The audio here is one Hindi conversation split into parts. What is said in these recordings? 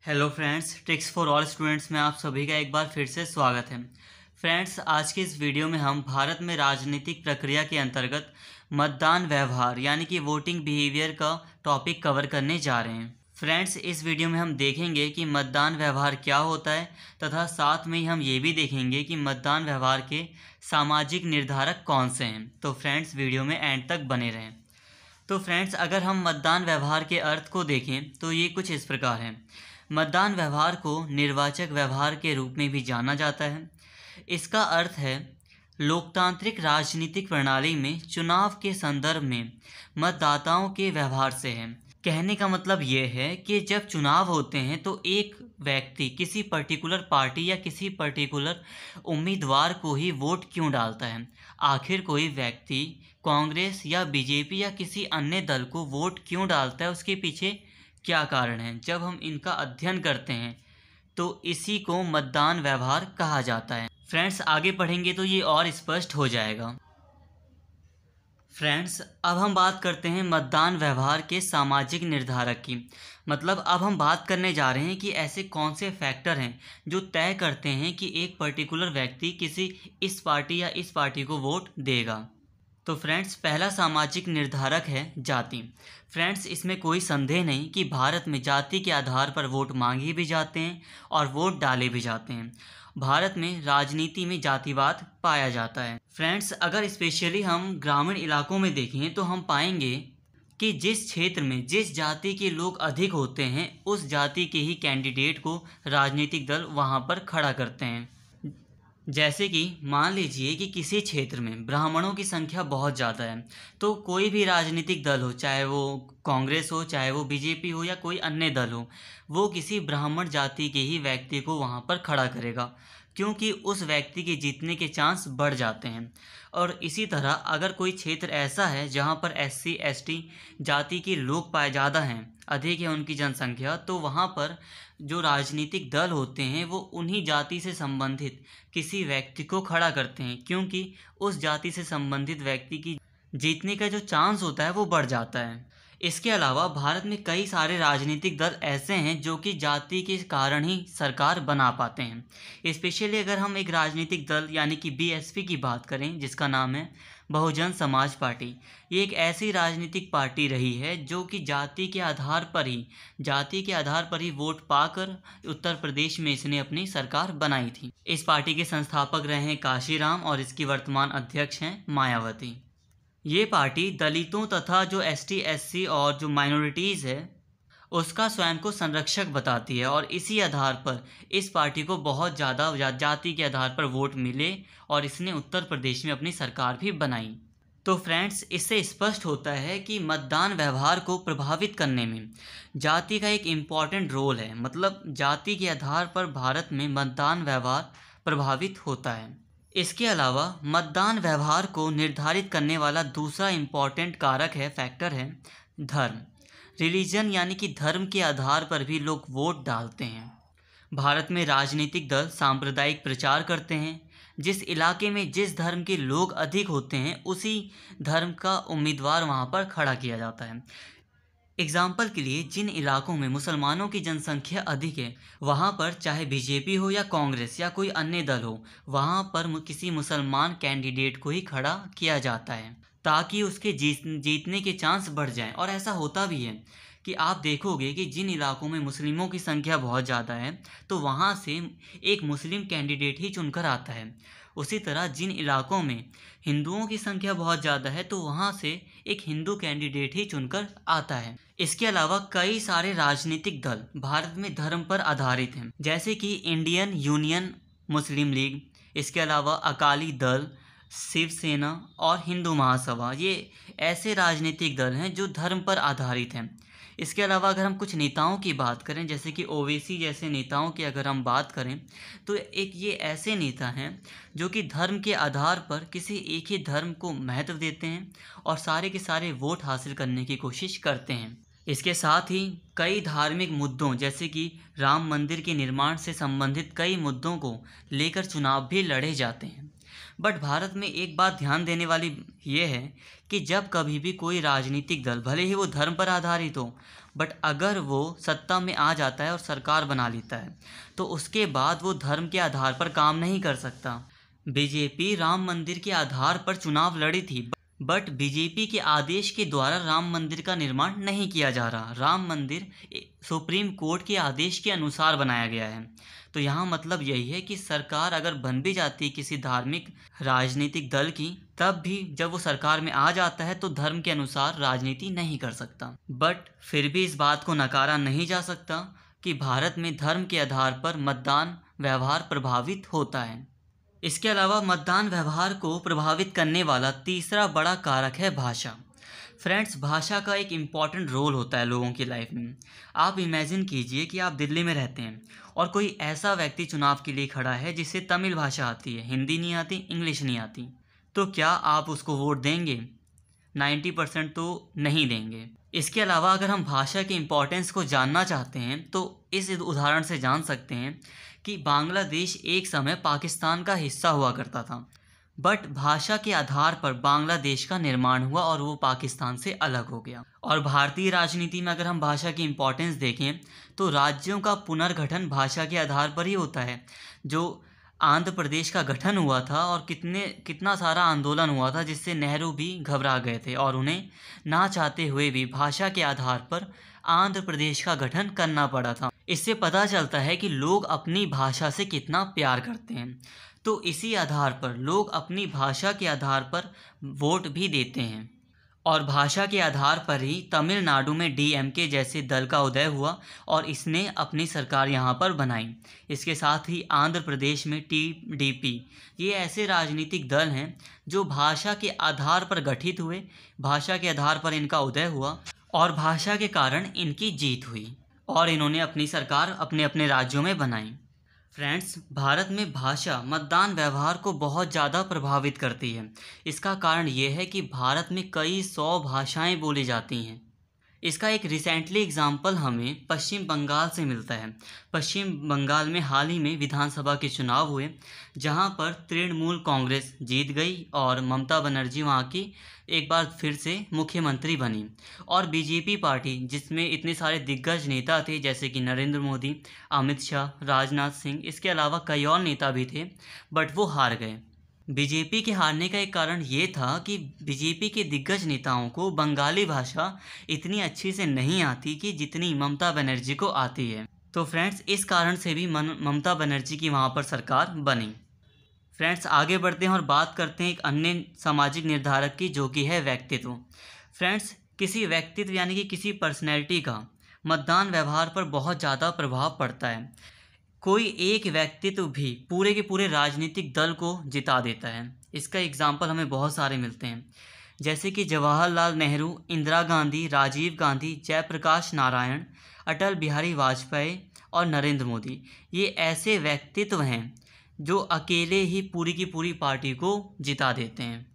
Hello friends, tricks for all students में आप सभी का एक बार फिर से स्वागत है। फ्रेंड्स, आज के इस वीडियो में हम भारत में राजनीतिक प्रक्रिया के अंतर्गत मतदान व्यवहार यानी कि वोटिंग बिहेवियर का टॉपिक कवर करने जा रहे हैं। फ्रेंड्स, इस वीडियो में हम देखेंगे कि मतदान व्यवहार क्या होता है तथा साथ में ही हम ये भी देखेंगे कि मतदान व्यवहार के सामाजिक निर्धारक कौन से हैं। तो फ्रेंड्स, वीडियो में एंड तक बने रहें। तो फ्रेंड्स, अगर हम मतदान व्यवहार के अर्थ को देखें तो ये कुछ इस प्रकार है। मतदान व्यवहार को निर्वाचक व्यवहार के रूप में भी जाना जाता है। इसका अर्थ है लोकतांत्रिक राजनीतिक प्रणाली में चुनाव के संदर्भ में मतदाताओं के व्यवहार से है। कहने का मतलब ये है कि जब चुनाव होते हैं तो एक व्यक्ति किसी पर्टिकुलर पार्टी या किसी पर्टिकुलर उम्मीदवार को ही वोट क्यों डालता है। आखिर कोई व्यक्ति कांग्रेस या बीजेपी या किसी अन्य दल को वोट क्यों डालता है, उसके पीछे क्या कारण है। जब हम इनका अध्ययन करते हैं तो इसी को मतदान व्यवहार कहा जाता है। फ्रेंड्स, आगे पढ़ेंगे तो ये और स्पष्ट हो जाएगा। फ्रेंड्स, अब हम बात करते हैं मतदान व्यवहार के सामाजिक निर्धारक की। मतलब अब हम बात करने जा रहे हैं कि ऐसे कौन से फैक्टर हैं जो तय करते हैं कि एक पर्टिकुलर व्यक्ति किसी इस पार्टी या इस पार्टी को वोट देगा। तो फ्रेंड्स, पहला सामाजिक निर्धारक है जाति। फ्रेंड्स, इसमें कोई संदेह नहीं कि भारत में जाति के आधार पर वोट मांगे भी जाते हैं और वोट डाले भी जाते हैं। भारत में राजनीति में जातिवाद पाया जाता है। फ्रेंड्स, अगर स्पेशली हम ग्रामीण इलाकों में देखें तो हम पाएंगे कि जिस क्षेत्र में जिस जाति के लोग अधिक होते हैं उस जाति के ही कैंडिडेट को राजनीतिक दल वहां पर खड़ा करते हैं। जैसे कि मान लीजिए कि किसी क्षेत्र में ब्राह्मणों की संख्या बहुत ज़्यादा है, तो कोई भी राजनीतिक दल हो, चाहे वो कांग्रेस हो, चाहे वो बीजेपी हो या कोई अन्य दल हो, वो किसी ब्राह्मण जाति के ही व्यक्ति को वहाँ पर खड़ा करेगा, क्योंकि उस व्यक्ति के जीतने के चांस बढ़ जाते हैं। और इसी तरह अगर कोई क्षेत्र ऐसा है जहाँ पर SC ST जाति के लोग पाए ज़्यादा हैं, अधिक है उनकी जनसंख्या, तो वहाँ पर जो राजनीतिक दल होते हैं वो उन्हीं जाति से संबंधित किसी व्यक्ति को खड़ा करते हैं, क्योंकि उस जाति से संबंधित व्यक्ति की जीतने का जो चांस होता है वो बढ़ जाता है। इसके अलावा भारत में कई सारे राजनीतिक दल ऐसे हैं जो कि जाति के कारण ही सरकार बना पाते हैं। स्पेशली अगर हम एक राजनीतिक दल यानी कि BSP की बात करें, जिसका नाम है बहुजन समाज पार्टी, ये एक ऐसी राजनीतिक पार्टी रही है जो कि जाति के आधार पर ही वोट पाकर उत्तर प्रदेश में इसने अपनी सरकार बनाई थी। इस पार्टी के संस्थापक रहे हैं काशीराम और इसकी वर्तमान अध्यक्ष हैं मायावती। ये पार्टी दलितों तथा जो ST SC और जो माइनॉरिटीज़ है उसका स्वयं को संरक्षक बताती है, और इसी आधार पर इस पार्टी को बहुत ज़्यादा जाति के आधार पर वोट मिले और इसने उत्तर प्रदेश में अपनी सरकार भी बनाई। तो फ्रेंड्स, इससे स्पष्ट होता है कि मतदान व्यवहार को प्रभावित करने में जाति का एक इम्पॉर्टेंट रोल है। मतलब जाति के आधार पर भारत में मतदान व्यवहार प्रभावित होता है। इसके अलावा मतदान व्यवहार को निर्धारित करने वाला दूसरा इम्पॉर्टेंट कारक है, फैक्टर है धर्म। रिलीजन यानी कि धर्म के आधार पर भी लोग वोट डालते हैं। भारत में राजनीतिक दल सांप्रदायिक प्रचार करते हैं। जिस इलाके में जिस धर्म के लोग अधिक होते हैं उसी धर्म का उम्मीदवार वहाँ पर खड़ा किया जाता है। एग्जाम्पल के लिए, जिन इलाकों में मुसलमानों की जनसंख्या अधिक है वहाँ पर चाहे बीजेपी हो या कांग्रेस या कोई अन्य दल हो, वहाँ पर किसी मुसलमान कैंडिडेट को ही खड़ा किया जाता है ताकि उसके जीतने के चांस बढ़ जाएं। और ऐसा होता भी है कि आप देखोगे कि जिन इलाकों में मुस्लिमों की संख्या बहुत ज़्यादा है तो वहाँ से एक मुस्लिम कैंडिडेट ही चुनकर आता है। उसी तरह जिन इलाकों में हिंदुओं की संख्या बहुत ज़्यादा है तो वहाँ से एक हिंदू कैंडिडेट ही चुनकर आता है। इसके अलावा कई सारे राजनीतिक दल भारत में धर्म पर आधारित हैं, जैसे कि इंडियन यूनियन मुस्लिम लीग, इसके अलावा अकाली दल, शिवसेना और हिंदू महासभा। ये ऐसे राजनीतिक दल हैं जो धर्म पर आधारित हैं। इसके अलावा अगर हम कुछ नेताओं की बात करें, जैसे कि ओवैसी जैसे नेताओं की अगर हम बात करें, तो एक ये ऐसे नेता हैं जो कि धर्म के आधार पर किसी एक ही धर्म को महत्व देते हैं और सारे के सारे वोट हासिल करने की कोशिश करते हैं। इसके साथ ही कई धार्मिक मुद्दों जैसे कि राम मंदिर के निर्माण से संबंधित कई मुद्दों को लेकर चुनाव भी लड़े जाते हैं। बट भारत में एक बात ध्यान देने वाली ये है कि जब कभी भी कोई राजनीतिक दल, भले ही वो धर्म पर आधारित हो, बट अगर वो सत्ता में आ जाता है और सरकार बना लेता है तो उसके बाद वो धर्म के आधार पर काम नहीं कर सकता। बीजेपी राम मंदिर के आधार पर चुनाव लड़ी थी, बट बीजेपी के आदेश के द्वारा राम मंदिर का निर्माण नहीं किया जा रहा। राम मंदिर सुप्रीम कोर्ट के आदेश के अनुसार बनाया गया है। तो यहाँ मतलब यही है कि सरकार अगर बन भी जाती है किसी धार्मिक राजनीतिक दल की, तब भी जब वो सरकार में आ जाता है तो धर्म के अनुसार राजनीति नहीं कर सकता। बट फिर भी इस बात को नकारा नहीं जा सकता कि भारत में धर्म के आधार पर मतदान व्यवहार प्रभावित होता है। इसके अलावा मतदान व्यवहार को प्रभावित करने वाला तीसरा बड़ा कारक है भाषा। फ्रेंड्स, भाषा का एक इम्पॉर्टेंट रोल होता है लोगों की लाइफ में। आप इमेजिन कीजिए कि आप दिल्ली में रहते हैं और कोई ऐसा व्यक्ति चुनाव के लिए खड़ा है जिसे तमिल भाषा आती है, हिंदी नहीं आती, इंग्लिश नहीं आती, तो क्या आप उसको वोट देंगे? 90% तो नहीं देंगे। इसके अलावा अगर हम भाषा की इम्पोर्टेंस को जानना चाहते हैं तो इस उदाहरण से जान सकते हैं कि बांग्लादेश एक समय पाकिस्तान का हिस्सा हुआ करता था, बट भाषा के आधार पर बांग्लादेश का निर्माण हुआ और वो पाकिस्तान से अलग हो गया। और भारतीय राजनीति में अगर हम भाषा की इम्पोर्टेंस देखें तो राज्यों का पुनर्गठन भाषा के आधार पर ही होता है। जो आंध्र प्रदेश का गठन हुआ था और कितना सारा आंदोलन हुआ था जिससे नेहरू भी घबरा गए थे और उन्हें ना चाहते हुए भी भाषा के आधार पर आंध्र प्रदेश का गठन करना पड़ा था। इससे पता चलता है कि लोग अपनी भाषा से कितना प्यार करते हैं। तो इसी आधार पर लोग अपनी भाषा के आधार पर वोट भी देते हैं और भाषा के आधार पर ही तमिलनाडु में डीएमके जैसे दल का उदय हुआ और इसने अपनी सरकार यहाँ पर बनाई। इसके साथ ही आंध्र प्रदेश में टीडीपी, ये ऐसे राजनीतिक दल हैं जो भाषा के आधार पर गठित हुए, भाषा के आधार पर इनका उदय हुआ और भाषा के कारण इनकी जीत हुई और इन्होंने अपनी सरकार अपने अपने राज्यों में बनाई। फ्रेंड्स, भारत में भाषा मतदान व्यवहार को बहुत ज़्यादा प्रभावित करती है। इसका कारण ये है कि भारत में कई 100 भाषाएं बोली जाती हैं। इसका एक रिसेंटली एग्जाम्पल हमें पश्चिम बंगाल से मिलता है। पश्चिम बंगाल में हाल ही में विधानसभा के चुनाव हुए जहां पर तृणमूल कांग्रेस जीत गई और ममता बनर्जी वहां की एक बार फिर से मुख्यमंत्री बनी। और बीजेपी पार्टी, जिसमें इतने सारे दिग्गज नेता थे जैसे कि नरेंद्र मोदी, अमित शाह, राजनाथ सिंह, इसके अलावा कई और नेता भी थे, बट वो हार गए। बीजेपी के हारने का एक कारण ये था कि बीजेपी के दिग्गज नेताओं को बंगाली भाषा इतनी अच्छी से नहीं आती कि जितनी ममता बनर्जी को आती है। तो फ्रेंड्स, इस कारण से भी ममता बनर्जी की वहाँ पर सरकार बनी। फ्रेंड्स, आगे बढ़ते हैं और बात करते हैं एक अन्य सामाजिक निर्धारक की, जो कि है व्यक्तित्व। फ्रेंड्स, किसी व्यक्तित्व यानी कि किसी पर्सनैलिटी का मतदान व्यवहार पर बहुत ज़्यादा प्रभाव पड़ता है। कोई एक व्यक्तित्व भी पूरे के पूरे राजनीतिक दल को जिता देता है। इसका एग्जाम्पल हमें बहुत सारे मिलते हैं, जैसे कि जवाहरलाल नेहरू, इंदिरा गांधी, राजीव गांधी, जयप्रकाश नारायण, अटल बिहारी वाजपेयी और नरेंद्र मोदी। ये ऐसे व्यक्तित्व हैं जो अकेले ही पूरी की पूरी पार्टी को जिता देते हैं।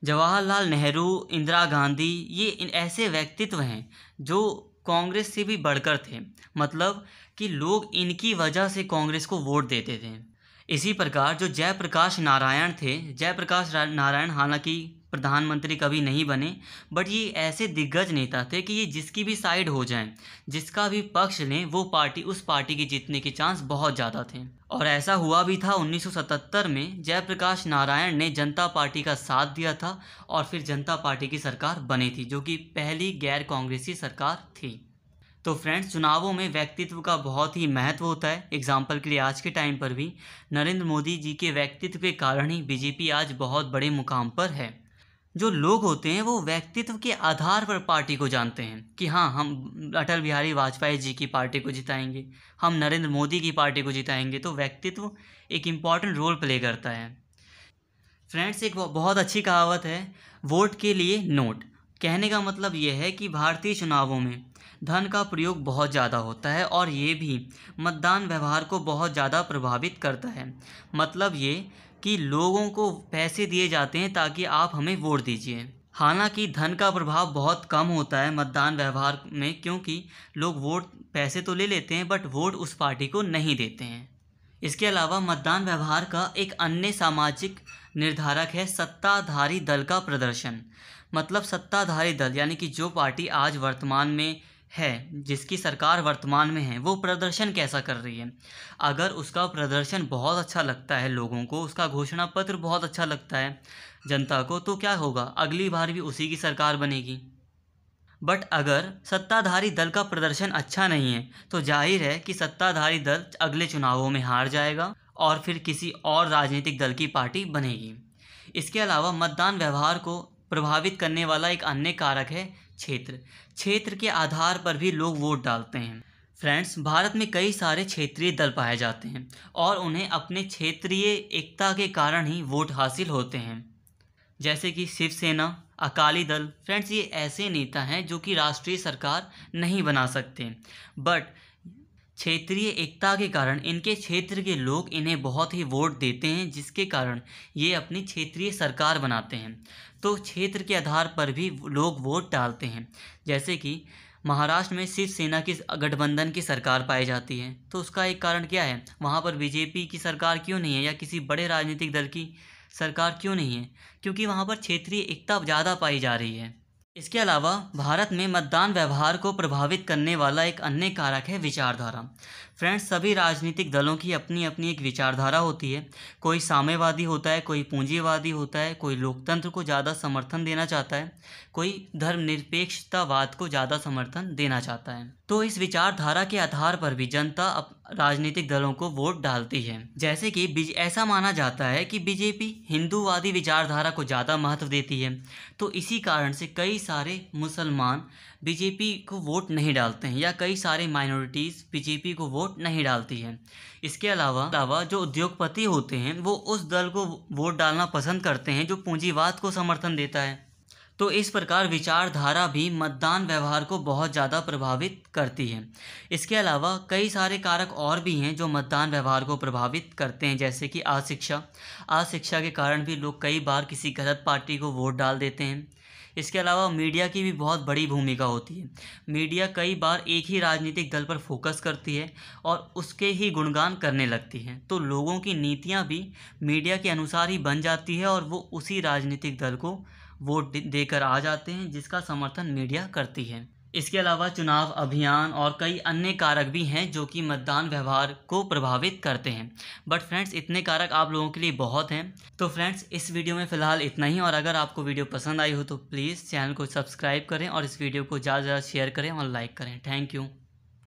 जवाहरलाल नेहरू, इंदिरा गांधी, ये ऐसे व्यक्तित्व हैं जो कांग्रेस से भी बढ़कर थे, मतलब कि लोग इनकी वजह से कांग्रेस को वोट देते थे। इसी प्रकार जो जयप्रकाश नारायण थे, जयप्रकाश नारायण हालांकि प्रधानमंत्री कभी नहीं बने, बट ये ऐसे दिग्गज नेता थे कि ये जिसकी भी साइड हो जाएं, जिसका भी पक्ष लें, वो पार्टी, उस पार्टी के जीतने के चांस बहुत ज़्यादा थे। और ऐसा हुआ भी था 1977 में जयप्रकाश नारायण ने जनता पार्टी का साथ दिया था और फिर जनता पार्टी की सरकार बनी थी, जो कि पहली गैर कांग्रेसी सरकार थी। तो फ्रेंड्स, चुनावों में व्यक्तित्व का बहुत ही महत्व होता है। एग्जाम्पल के लिए आज के टाइम पर भी नरेंद्र मोदी जी के व्यक्तित्व के कारण ही बीजेपी आज बहुत बड़े मुकाम पर है। जो लोग होते हैं वो व्यक्तित्व के आधार पर पार्टी को जानते हैं कि हाँ, हम अटल बिहारी वाजपेयी जी की पार्टी को जिताएंगे, हम नरेंद्र मोदी की पार्टी को जिताएंगे। तो व्यक्तित्व एक इम्पॉर्टेंट रोल प्ले करता है। फ्रेंड्स, एक बहुत अच्छी कहावत है, वोट के लिए नोट। कहने का मतलब ये है कि भारतीय चुनावों में धन का प्रयोग बहुत ज़्यादा होता है और ये भी मतदान व्यवहार को बहुत ज़्यादा प्रभावित करता है। मतलब ये कि लोगों को पैसे दिए जाते हैं ताकि आप हमें वोट दीजिए। हालांकि धन का प्रभाव बहुत कम होता है मतदान व्यवहार में, क्योंकि लोग वोट पैसे तो ले लेते हैं बट वोट उस पार्टी को नहीं देते हैं। इसके अलावा मतदान व्यवहार का एक अन्य सामाजिक निर्धारक है सत्ताधारी दल का प्रदर्शन। मतलब सत्ताधारी दल यानी कि जो पार्टी आज वर्तमान में है जिसकी सरकार वर्तमान में है वो प्रदर्शन कैसा कर रही है। अगर उसका प्रदर्शन बहुत अच्छा लगता है लोगों को, उसका घोषणा पत्र बहुत अच्छा लगता है जनता को, तो क्या होगा, अगली बार भी उसी की सरकार बनेगी। बट अगर सत्ताधारी दल का प्रदर्शन अच्छा नहीं है तो जाहिर है कि सत्ताधारी दल अगले चुनावों में हार जाएगा और फिर किसी और राजनीतिक दल की पार्टी बनेगी। इसके अलावा मतदान व्यवहार को प्रभावित करने वाला एक अन्य कारक है क्षेत्र। क्षेत्र के आधार पर भी लोग वोट डालते हैं। फ्रेंड्स, भारत में कई सारे क्षेत्रीय दल पाए जाते हैं और उन्हें अपने क्षेत्रीय एकता के कारण ही वोट हासिल होते हैं, जैसे कि शिवसेना, अकाली दल। फ्रेंड्स, ये ऐसे नेता हैं जो कि राष्ट्रीय सरकार नहीं बना सकते, बट क्षेत्रीय एकता के कारण इनके क्षेत्र के लोग इन्हें बहुत ही वोट देते हैं, जिसके कारण ये अपनी क्षेत्रीय सरकार बनाते हैं। तो क्षेत्र के आधार पर भी लोग वोट डालते हैं। जैसे कि महाराष्ट्र में शिवसेना की गठबंधन की सरकार पाई जाती है, तो उसका एक कारण क्या है, वहाँ पर बीजेपी की सरकार क्यों नहीं है या किसी बड़े राजनीतिक दल की सरकार क्यों नहीं है, क्योंकि वहाँ पर क्षेत्रीय एकता ज़्यादा पाई जा रही है। इसके अलावा भारत में मतदान व्यवहार को प्रभावित करने वाला एक अन्य कारक है विचारधारा। फ्रेंड्स, सभी राजनीतिक दलों की अपनी अपनी एक विचारधारा होती है। कोई साम्यवादी होता है, कोई पूंजीवादी होता है, कोई लोकतंत्र को ज़्यादा समर्थन देना चाहता है, कोई धर्मनिरपेक्षतावाद को ज़्यादा समर्थन देना चाहता है। तो इस विचारधारा के आधार पर भी जनता राजनीतिक दलों को वोट डालती है। जैसे कि ऐसा माना जाता है कि बीजेपी हिंदूवादी विचारधारा को ज़्यादा महत्व देती है, तो इसी कारण से कई सारे मुसलमान बीजेपी को वोट नहीं डालते हैं या कई सारे माइनॉरिटीज़ बीजेपी को वोट नहीं डालती हैं। इसके अलावा जो उद्योगपति होते हैं वो उस दल को वोट डालना पसंद करते हैं जो पूंजीवाद को समर्थन देता है। तो इस प्रकार विचारधारा भी मतदान व्यवहार को बहुत ज़्यादा प्रभावित करती है। इसके अलावा कई सारे कारक और भी हैं जो मतदान व्यवहार को प्रभावित करते हैं, जैसे कि अशिक्षा के कारण भी लोग कई बार किसी गलत पार्टी को वोट डाल देते हैं। इसके अलावा मीडिया की भी बहुत बड़ी भूमिका होती है। मीडिया कई बार एक ही राजनीतिक दल पर फोकस करती है और उसके ही गुणगान करने लगती है, तो लोगों की नीतियां भी मीडिया के अनुसार ही बन जाती है और वो उसी राजनीतिक दल को वोट देकर आ जाते हैं जिसका समर्थन मीडिया करती है। इसके अलावा चुनाव अभियान और कई अन्य कारक भी हैं जो कि मतदान व्यवहार को प्रभावित करते हैं। बट फ्रेंड्स, इतने कारक आप लोगों के लिए बहुत हैं। तो फ्रेंड्स, इस वीडियो में फ़िलहाल इतना ही, और अगर आपको वीडियो पसंद आई हो तो प्लीज़ चैनल को सब्सक्राइब करें और इस वीडियो को ज़्यादा से ज़्यादा शेयर करें और लाइक करें। Thank you.